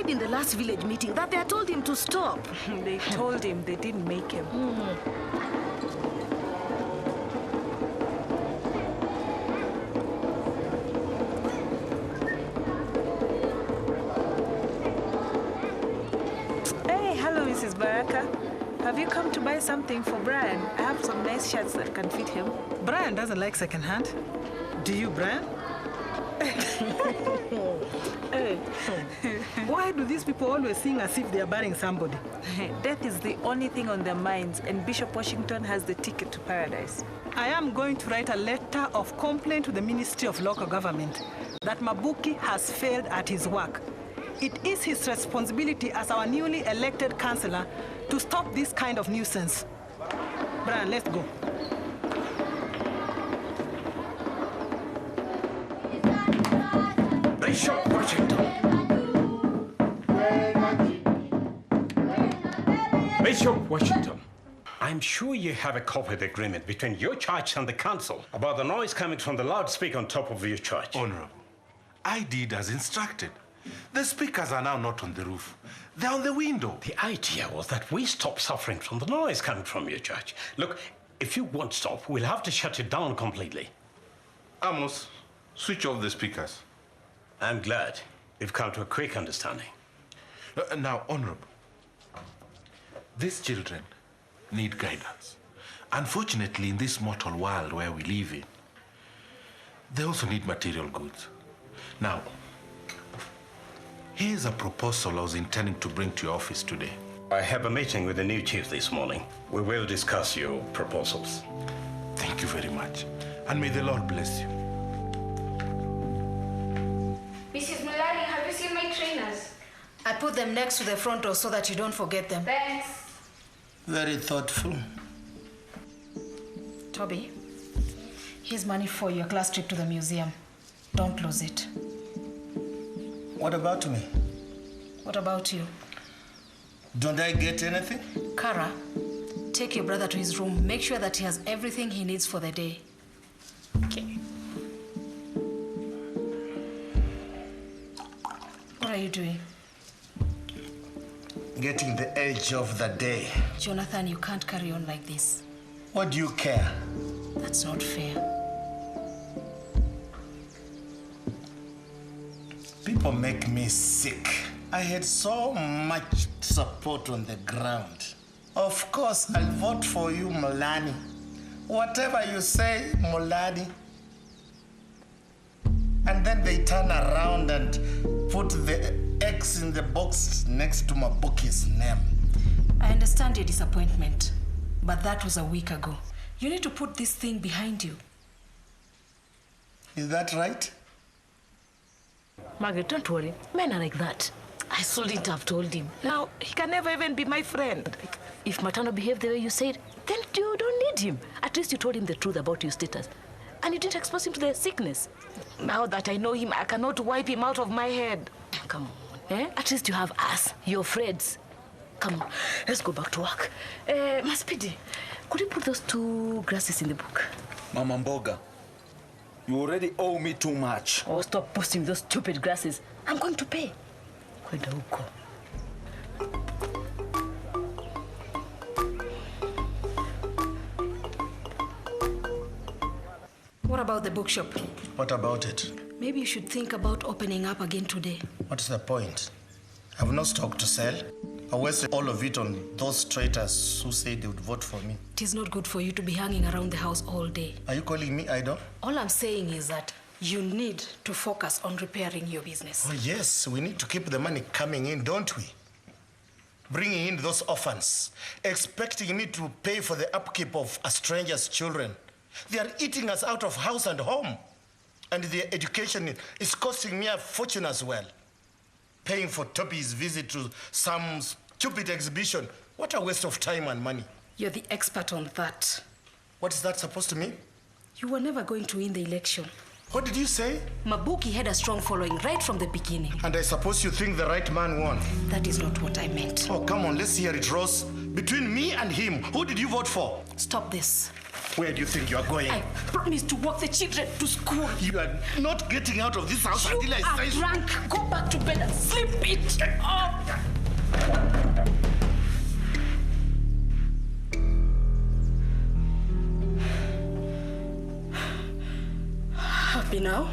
said in the last village meeting that they had told him to stop. They told him, they didn't make him. Hey, hello, Mrs. Baraka. Have you come to buy something for Brian? I have some nice shirts that can fit him. Brian doesn't like secondhand. Do you, Brian? Hey, why do these people always sing as if they are burying somebody? Death is the only thing on their minds, and Bishop Washington has the ticket to paradise. I am going to write a letter of complaint to the Ministry of Local Government that Mabuki has failed at his work. It is his responsibility as our newly elected councillor to stop this kind of nuisance. Brian, let's go. Bishop Washington. Bishop Washington, I'm sure you have a copy of the agreement between your church and the council about the noise coming from the loudspeaker on top of your church. Honorable, I did as instructed. The speakers are now not on the roof. They're on the window. The idea was that we stop suffering from the noise coming from your church. Look, if you won't stop, we'll have to shut it down completely. Amos, switch off the speakers. I'm glad we've come to a quick understanding. Now, Honorable, these children need guidance. Unfortunately, in this mortal world where we live in, they also need material goods. Now, here's a proposal I was intending to bring to your office today. I have a meeting with the new chief this morning. We will discuss your proposals. Thank you very much. And may the Lord bless you. Mrs. Mulani, have you seen my trainers? I put them next to the front door so that you don't forget them. Thanks. Very thoughtful. Toby, here's money for your class trip to the museum. Don't lose it. What about me? What about you? Don't I get anything? Kara, take your brother to his room. Make sure that he has everything he needs for the day. Okay. What are you doing? Getting the edge of the day. Jonathan, you can't carry on like this. What do you care? That's not fair. People make me sick. I had so much support on the ground. Of course, I'll vote for you, Mulani. Whatever you say, Mulani. And then they turn around and put the X in the box next to Mabuki's name. I understand your disappointment, but that was a week ago. You need to put this thing behind you. Is that right? Margaret, don't worry. Men are like that. I shouldn't have told him. Now, he can never even be my friend. Like, if Matano behaved the way you said, then you don't need him. At least you told him the truth about your status. And you didn't expose him to the sickness. Now that I know him, I cannot wipe him out of my head. Come on. Eh? At least you have us, your friends. Come on, let's go back to work. Maspidi, could you put those 2 glasses in the book? Mama Mboga, you already owe me too much. Oh, stop posting those stupid glasses. I'm going to pay. Kwenda huko. What about the bookshop? What about it? Maybe you should think about opening up again today. What's the point? I have no stock to sell. I wasted all of it on those traitors who said they would vote for me. It is not good for you to be hanging around the house all day. Are you calling me idle? All I'm saying is that you need to focus on repairing your business. Oh, yes. We need to keep the money coming in, don't we? Bringing in those orphans, expecting me to pay for the upkeep of a stranger's children. They are eating us out of house and home. And their education is costing me a fortune as well. Paying for Toby's visit to some stupid exhibition. What a waste of time and money. You're the expert on that. What is that supposed to mean? You were never going to win the election. What did you say? Mabuki had a strong following right from the beginning. And I suppose you think the right man won? That is not what I meant. Oh, come on, let's hear it, Rose. Between me and him, who did you vote for? Stop this. Where do you think you are going? I promise to walk the children to school. You are not getting out of this house You until I are say... drunk. Go back to bed and sleep it off. Happy now?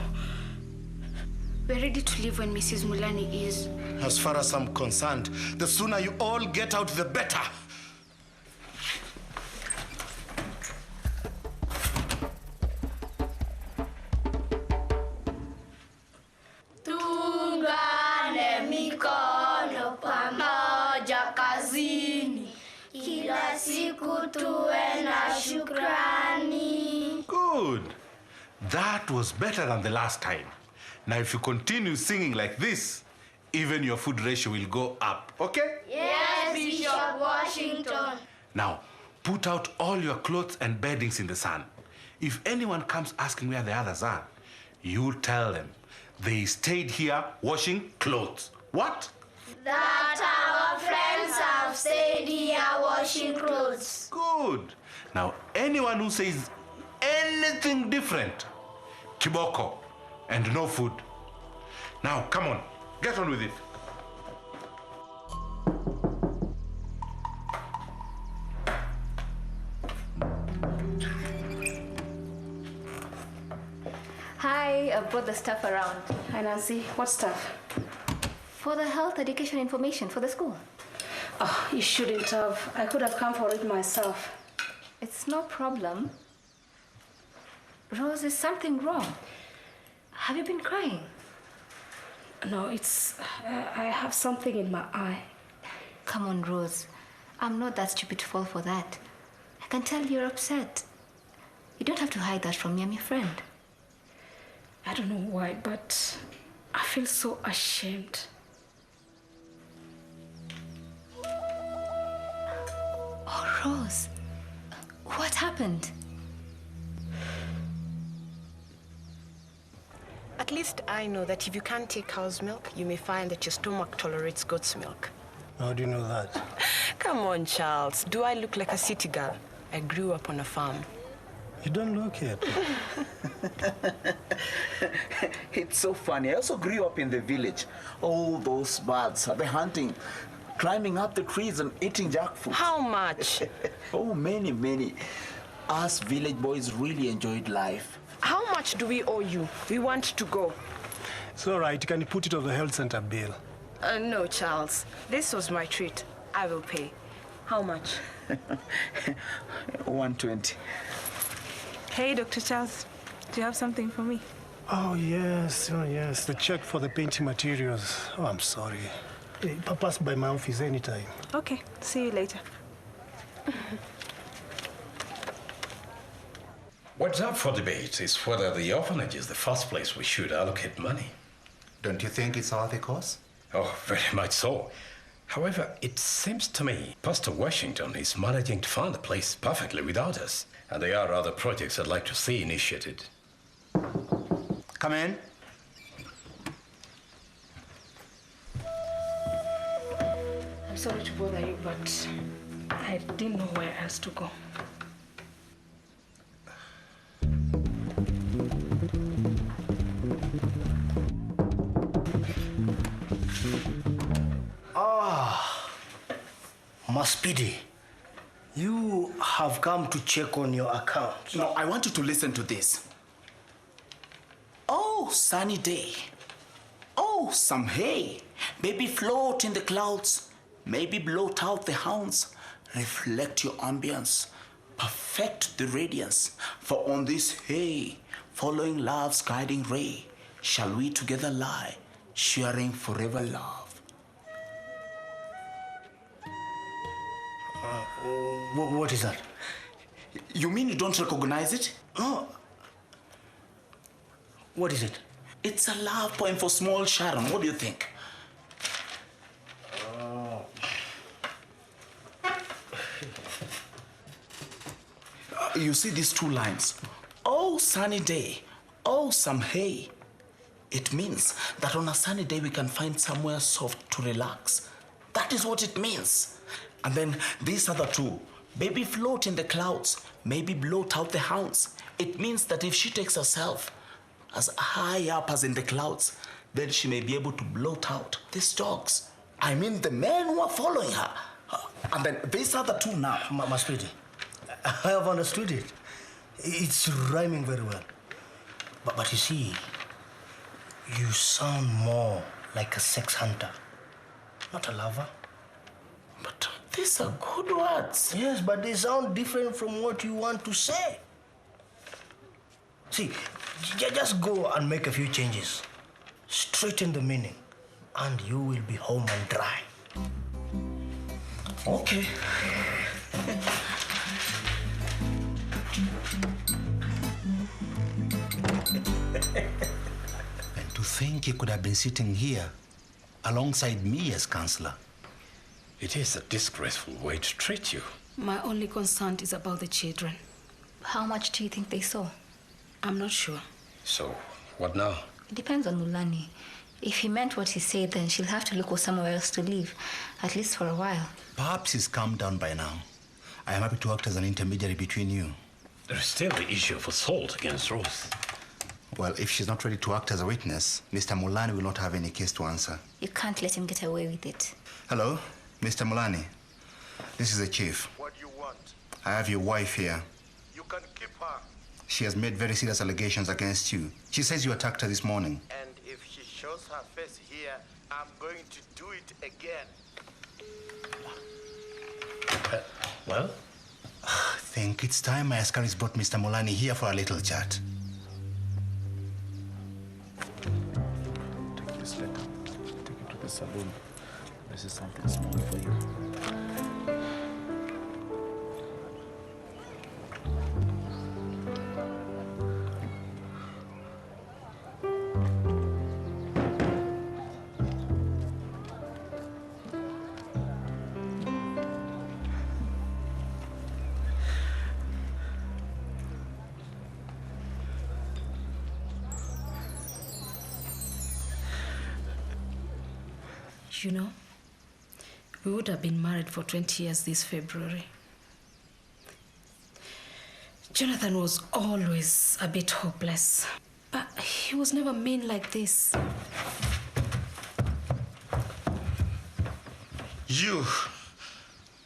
We're ready to leave when Mrs. Mulani is. As far as I'm concerned, the sooner you all get out, the better. Tungane mikono pamoja kazini. Kila siku tuwe na shukrani. Good. That was better than the last time. Now, if you continue singing like this, even your food ratio will go up, okay? Yes, Bishop Washington. Now, put out all your clothes and beddings in the sun. If anyone comes asking where the others are, you tell them they stayed here washing clothes. What? That our friends have stayed here washing clothes. Good. Now, anyone who says anything different, kiboko, and no food. Now, come on, get on with it. Hi, I brought the stuff around. Hi, Nancy. What stuff? For the health education information for the school. Oh, you shouldn't have. I could have come for it myself. It's no problem. Rose, is something wrong? Have you been crying? No, it's... I have something in my eye. Come on, Rose. I'm not that stupid to fall for that. I can tell you're upset. You don't have to hide that from me. I'm your friend. I don't know why, but I feel so ashamed. Oh, Rose. What happened? At least I know that if you can't take cow's milk, you may find that your stomach tolerates goat's milk. How do you know that? Come on, Charles. Do I look like a city girl? I grew up on a farm. You don't look it. It's so funny. I also grew up in the village. All those birds, the hunting, climbing up the trees and eating jackfruit. How much? Oh, many. Us village boys really enjoyed life. How much do we owe you? We want to go. It's all right. You can put it on the health center bill. No, Charles. This was my treat. I will pay. How much? 120. Hey, Dr. Charles. Do you have something for me? Oh, yes. The check for the painting materials. Oh, I'm sorry. Hey, pass by my office anytime. Okay. See you later. What's up for debate is whether the orphanage is the first place we should allocate money. Don't you think it's all the cause? Oh, very much so. However, it seems to me Pastor Washington is managing to fund the place perfectly without us. And there are other projects I'd like to see initiated. Come in. I'm sorry to bother you, but I didn't know where else to go. Maspidi, you have come to check on your account. No, I want you to listen to this. Oh, sunny day. Oh, some hay. Maybe float in the clouds. Maybe blot out the hounds. Reflect your ambience. Perfect the radiance. For on this hay, following love's guiding ray, shall we together lie, sharing forever love. What is that? You mean you don't recognize it? No. What is it? It's a love poem for small Sharon. What do you think? You see these two lines. Oh, sunny day. Oh, some hay. It means that on a sunny day we can find somewhere soft to relax. That is what it means. And then these other two, Baby float in the clouds, maybe blot out the hounds. It means that if she takes herself as high up as in the clouds, then she may be able to blot out these dogs. I mean the men who are following her. And then these are the two now. My sweetie, I have understood it. It's rhyming very well. But you see, you sound more like a sex hunter, not a lover. But these are good words. Yes, but they sound different from what you want to say. See, just go and make a few changes. Straighten the meaning, and you will be home and dry. Okay. And to think you could have been sitting here alongside me as counselor. It is a disgraceful way to treat you. My only concern is about the children. How much do you think they saw? I'm not sure. So, what now? It depends on Mulani. If he meant what he said, then she'll have to look for somewhere else to live, at least for a while. Perhaps he's calmed down by now. I am happy to act as an intermediary between you. There is still the issue of assault against Rose. Well, if she's not ready to act as a witness, Mr. Mulani will not have any case to answer. You can't let him get away with it. Hello, Mr. Mulani. This is the chief. What do you want? I have your wife here. You can keep her. She has made very serious allegations against you. She says you attacked her this morning. And if she shows her face here, I'm going to do it again. Well? I think it's time my Ascaris brought Mr. Mulani here for a little chat. Take this letter. Take it to the saloon. This is something small for you. You know, we would have been married for 20 years this February. Jonathan was always a bit hopeless, but he was never mean like this.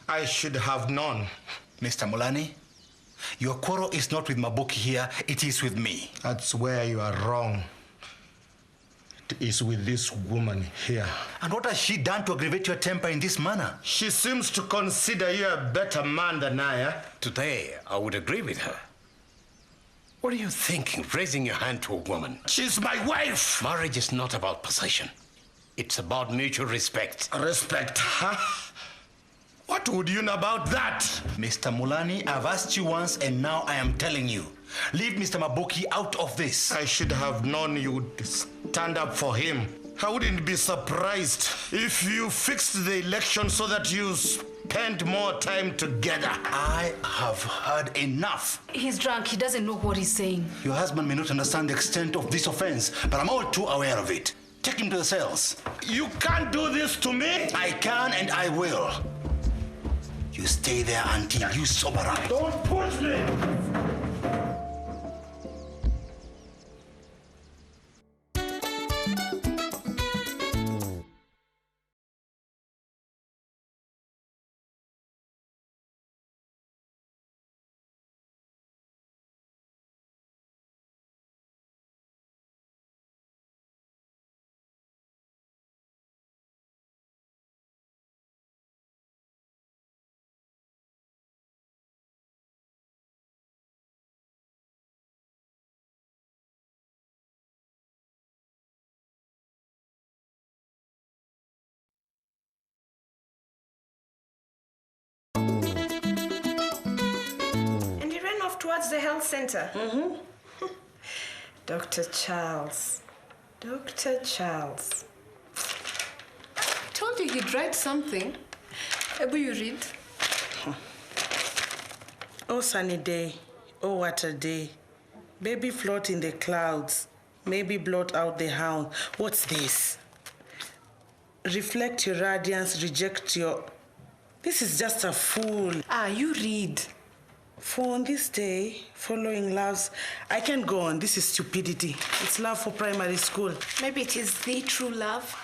I should have known. Mr. Mulani, your quarrel is not with Mabuki here, it is with me. That's where you are wrong. It is with this woman here. And what has she done to aggravate your temper in this manner? She seems to consider you a better man than I am. Today, I would agree with her. What are you thinking, raising your hand to a woman? She's my wife! Marriage is not about possession. It's about mutual respect. Respect, huh? What would you know about that? Mr. Mulani, I've asked you once and now I am telling you. Leave Mr. Mabuki out of this. I should have known you would stand up for him. I wouldn't be surprised if you fixed the election so that you spend more time together. I have heard enough. He's drunk. He doesn't know what he's saying. Your husband may not understand the extent of this offense, but I'm all too aware of it. Take him to the cells. You can't do this to me. I can and I will. You stay there until you sober up. Don't push me! Towards the health center. Dr. Charles. Dr. Charles. I told you he'd write something. Maybe you read. Oh, sunny day. Oh, what a day. Baby float in the clouds. Maybe blot out the hound. What's this? Reflect your radiance, reject your... This is just a fool. You read. For on this day, following loves, I can't go on. This is stupidity. It's love for primary school. Maybe it is the true love.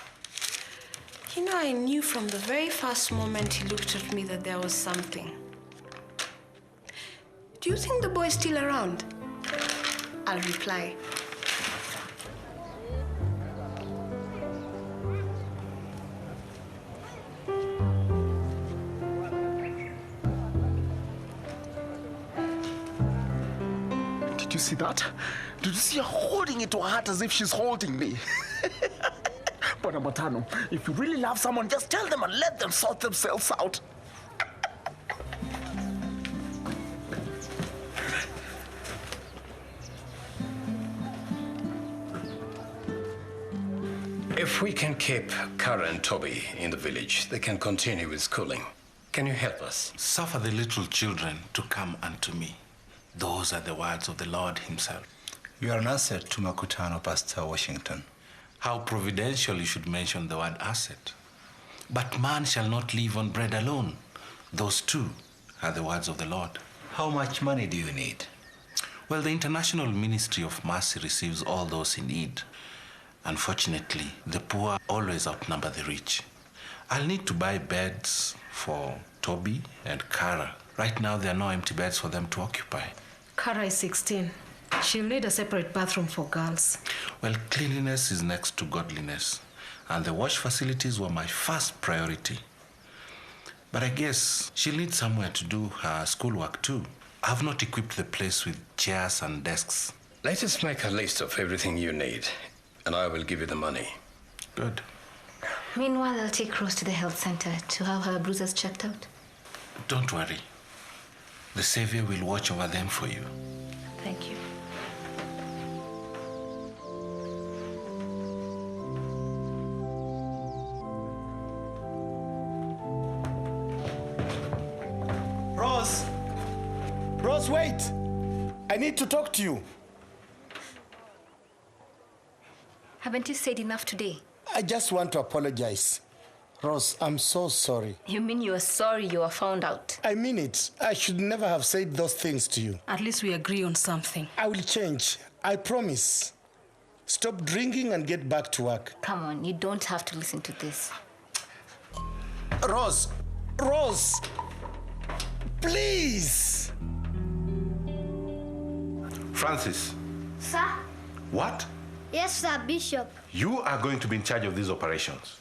You know, I knew from the very first moment he looked at me that there was something. Do you think the boy's still around? I'll reply. Did you see that? Did you see her holding it to her heart as if she's holding me? But Matano, if you really love someone, just tell them and let them sort themselves out. If we can keep Kara and Toby in the village, they can continue with schooling. Can you help us? Suffer the little children to come unto me. Those are the words of the Lord himself. You are an asset to Makutano, Pastor Washington. How providential you should mention the word asset. But man shall not live on bread alone. Those too are the words of the Lord. How much money do you need? Well, the International Ministry of Mercy receives all those in need. Unfortunately, the poor always outnumber the rich. I'll need to buy beds for Toby and Kara. Right now, there are no empty beds for them to occupy. Kara is 16. She'll need a separate bathroom for girls. Well, cleanliness is next to godliness, and the wash facilities were my first priority. But I guess she'll need somewhere to do her schoolwork too. I've not equipped the place with chairs and desks. Let us make a list of everything you need, and I will give you the money. Good. Meanwhile, I'll take Rose to the health center to have her bruises checked out. Don't worry. The Savior will watch over them for you. Thank you. Rose! Rose, wait! I need to talk to you. Haven't you said enough today? I just want to apologize. Rose, I'm so sorry. You mean you are sorry you were found out? I mean it. I should never have said those things to you. At least we agree on something. I will change. I promise. Stop drinking and get back to work. Come on, you don't have to listen to this. Rose! Rose! Please! Francis. Sir? What? Yes, sir, Bishop. You are going to be in charge of these operations.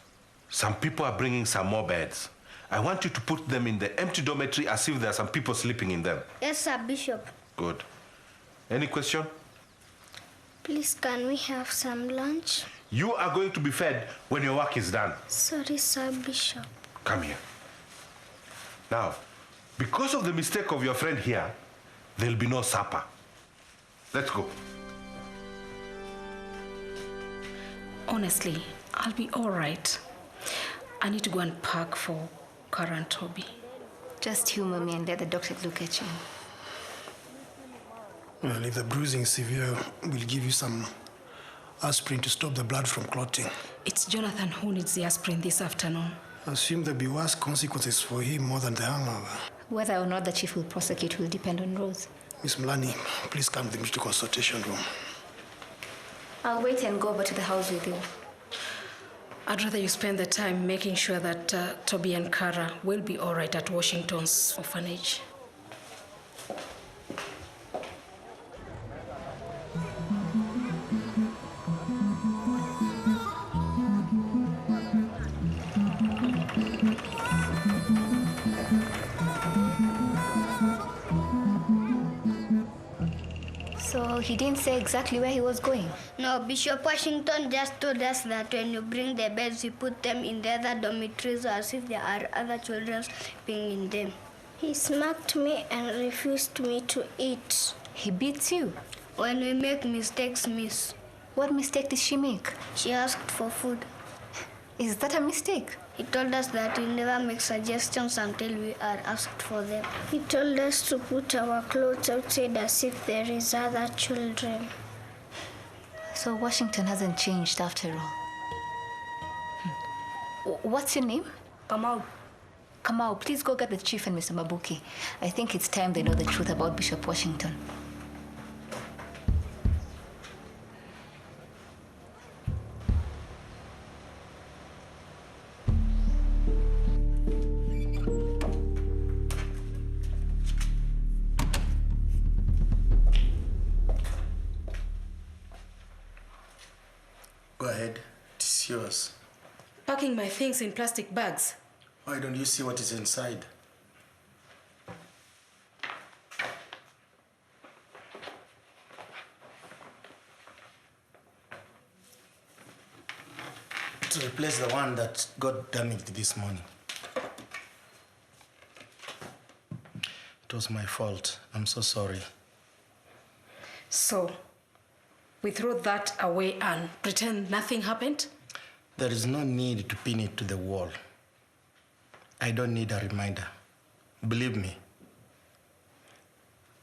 Some people are bringing some more beds. I want you to put them in the empty dormitory as if there are some people sleeping in them. Yes, sir, Bishop. Good. Any question? Please, can we have some lunch? You are going to be fed when your work is done. Sorry, sir, Bishop. Come here. Now, because of the mistake of your friend here, there'll be no supper. Let's go. Honestly, I'll be all right. I need to go and pack for Kara and Toby. Just humor me and let the doctor look at you. Well, if the bruising is severe, we'll give you some aspirin to stop the blood from clotting. It's Jonathan who needs the aspirin this afternoon. I assume there'll be worse consequences for him more than the hangover. Whether or not the chief will prosecute will depend on Rose. Miss Mlani, please come with me to the consultation room. I'll wait and go over to the house with you. I'd rather you spend the time making sure that Toby and Kara will be all right at Washington's orphanage. So he didn't say exactly where he was going? No, Bishop Washington just told us that when you bring the beds, you put them in the other dormitories as if there are other children sleeping in them. He smacked me and refused me to eat. He beats you? When we make mistakes, miss. What mistake did she make? She asked for food. Is that a mistake? He told us that we never make suggestions until we are asked for them. He told us to put our clothes outside as if there is other children. So Washington hasn't changed after all. What's your name? Kamau. Kamau, please go get the chief and Mr. Mabuki. I think it's time they know the truth about Bishop Washington. Go ahead. It's yours. Packing my things in plastic bags. Why don't you see what is inside? To replace the one that got damaged this morning. It was my fault. I'm so sorry. So, we throw that away and pretend nothing happened? There is no need to pin it to the wall. I don't need a reminder. Believe me.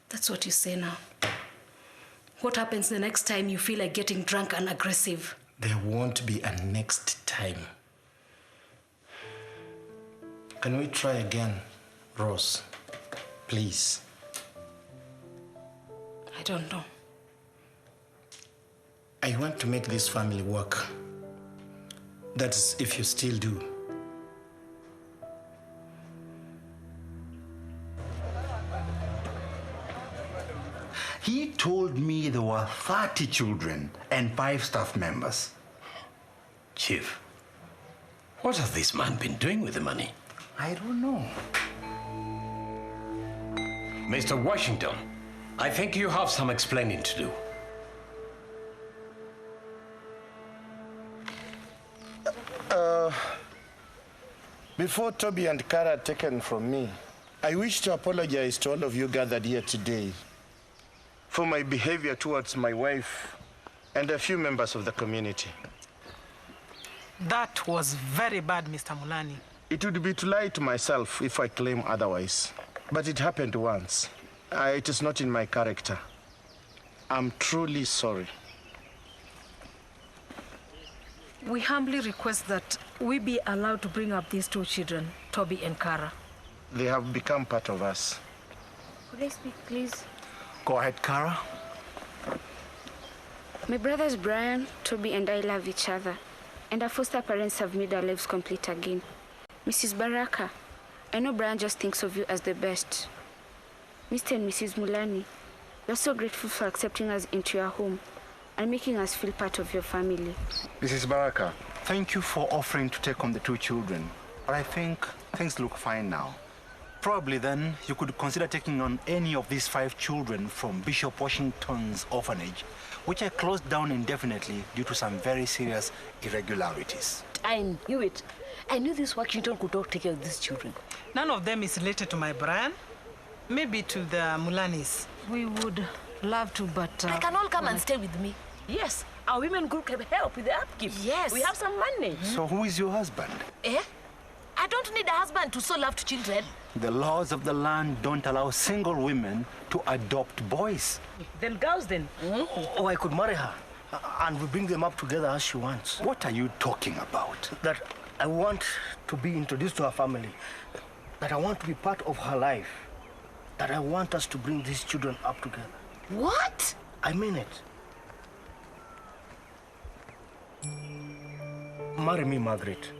That's what you say now. What happens the next time you feel like getting drunk and aggressive? There won't be a next time. Can we try again, Rose? Please. I don't know. I want to make this family work. That's if you still do. He told me there were 30 children and 5 staff members. Chief, what has this man been doing with the money? I don't know. Mr. Washington, I think you have some explaining to do. Before Toby and Kara are taken from me, I wish to apologize to all of you gathered here today for my behavior towards my wife and a few members of the community. That was very bad, Mr. Mulani. It would be to lie to myself if I claim otherwise. But it happened once. It is not in my character. I'm truly sorry. We humbly request that we be allowed to bring up these 2 children, Toby and Kara. They have become part of us. Could I speak, please? Go ahead, Kara. My brothers Brian, Toby, and I love each other, and our foster parents have made our lives complete again. Mrs. Baraka, I know Brian just thinks of you as the best. Mr. and Mrs. Mulani, we're so grateful for accepting us into your home and making us feel part of your family. Mrs. Baraka, thank you for offering to take on the 2 children. But I think things look fine now. Probably then you could consider taking on any of these 5 children from Bishop Washington's orphanage, which I closed down indefinitely due to some very serious irregularities. I knew it. I knew this Washington could not take care of these children. None of them is related to my Brian. Maybe to the Mulanis. We would love to, but... They can all come and stay with me. Yes, our women group can help with the upkeep. Yes. We have some money. So who is your husband? Eh? I don't need a husband to so love children. The laws of the land don't allow single women to adopt boys. Then girls then. Or I could marry her, and we bring them up together as she wants. What are you talking about? That I want to be introduced to her family. That I want to be part of her life. That I want us to bring these children up together. What? I mean it. Marry me, Margaret.